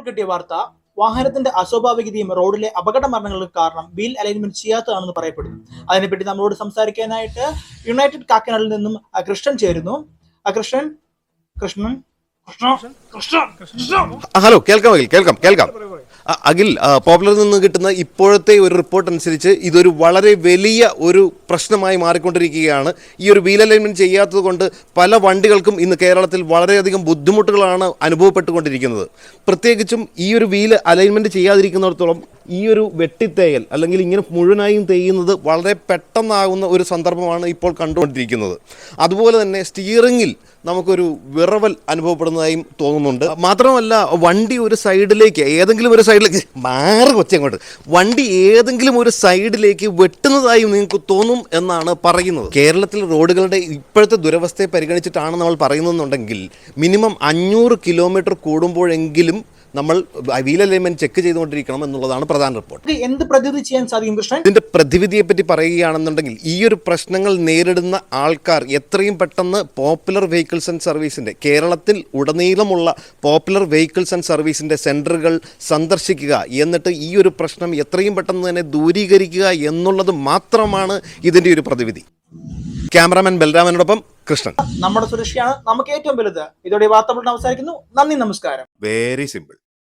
ഇപ്പോൾ കിട്ടിയ വാർത്ത വാഹനത്തിന്റെ അസ്വാഭാവികതയും റോഡിലെ അപകട മരണങ്ങൾക്ക് കാരണം വീൽ അലൈൻമെന്റ് ചെയ്യാത്തതാണെന്ന് പറയപ്പെടുന്നു. അതിനെപ്പറ്റി നമ്മളോട് സംസാരിക്കാനായിട്ട് യുണൈറ്റഡ് കാക്കനാടിൽ നിന്നും കൃഷ്ണൻ ചേരുന്നു. കൃഷ്ണൻ കൃഷ്ണൻ ഹലോ, കേൾക്കാം. അഖിൽ, പോപ്പുലറിൽ നിന്ന് കിട്ടുന്ന ഇപ്പോഴത്തെ ഒരു റിപ്പോർട്ട് അനുസരിച്ച് ഇതൊരു വളരെ വലിയ ഒരു പ്രശ്നമായി മാറിക്കൊണ്ടിരിക്കുകയാണ്. ഈ ഒരു വീൽ അലൈൻമെന്റ് ചെയ്യാത്തത് കൊണ്ട് പല വണ്ടികൾക്കും ഇന്ന് കേരളത്തിൽ വളരെയധികം ബുദ്ധിമുട്ടുകളാണ് അനുഭവപ്പെട്ടുകൊണ്ടിരിക്കുന്നത്. പ്രത്യേകിച്ചും ഈ ഒരു വീൽ അലൈൻമെന്റ് ചെയ്യാതിരിക്കുന്നിടത്തോളം ഈ ഒരു വെട്ടിത്തേയൽ അല്ലെങ്കിൽ ഇങ്ങനെ മുഴുവനായും തേയുന്നത് വളരെ പെട്ടെന്നാകുന്ന ഒരു സന്ദർഭമാണ് ഇപ്പോൾ കണ്ടുകൊണ്ടിരിക്കുന്നത്. അതുപോലെ തന്നെ സ്റ്റിയറിങ്ങിൽ നമുക്കൊരു വിറവൽ അനുഭവപ്പെടുന്നതായും തോന്നുന്നുണ്ട്. മാത്രമല്ല, വണ്ടി ഒരു സൈഡിലേക്ക് വണ്ടി ഏതെങ്കിലും ഒരു സൈഡിലേക്ക് വെട്ടുന്നതായും നിങ്ങൾക്ക് തോന്നും എന്നാണ് പറയുന്നത്. കേരളത്തിൽ റോഡുകളുടെ ഇപ്പോഴത്തെ ദുരവസ്ഥയെ പരിഗണിച്ചിട്ടാണ് നമ്മൾ പറയുന്നതെന്നുണ്ടെങ്കിൽ മിനിമം 500 കിലോമീറ്റർ കൂടുമ്പോഴെങ്കിലും നമ്മൾ വീൽ അലൈൻമെന്റ് ചെക്ക് ചെയ്തുകൊണ്ടിരിക്കണം എന്നുള്ളതാണ് പ്രധാന റിപ്പോർട്ട്. എന്ത് പ്രതിവിധി ചെയ്യാൻ സാധിക്കും കൃഷ്ണൻ? ഇതിന്റെ പ്രതിവിധിയെ പറ്റി പറയുകയാണെന്നുണ്ടെങ്കിൽ ഈ ഒരു പ്രശ്നങ്ങൾ നേരിടുന്ന ആൾക്കാർ എത്രയും പെട്ടെന്ന് പോപ്പുലർ വെഹിക്കിൾസ് ആൻഡ് സർവീസിന്റെ കേരളത്തിൽ ഉടനീളമുള്ള പോപ്പുലർ വെഹിക്കിൾസ് ആൻഡ് സർവീസിന്റെ സെന്ററുകൾ സന്ദർശിക്കുക, എന്നിട്ട് ഈ ഒരു പ്രശ്നം എത്രയും പെട്ടെന്ന് തന്നെ ദൂരീകരിക്കുക എന്നുള്ളത് മാത്രമാണ് ഇതിന്റെ ഒരു പ്രതിവിധി. ക്യാമറാമാൻ ബൽരാമനോടൊപ്പം കൃഷ്ണൻ. നമ്മുടെ സുരക്ഷയാണ് നമുക്ക് ഏറ്റവും വലുത്. ഇതോടെ വാർത്ത അവസാനിക്കുന്നു. നന്ദി, നമസ്കാരം. Very simple.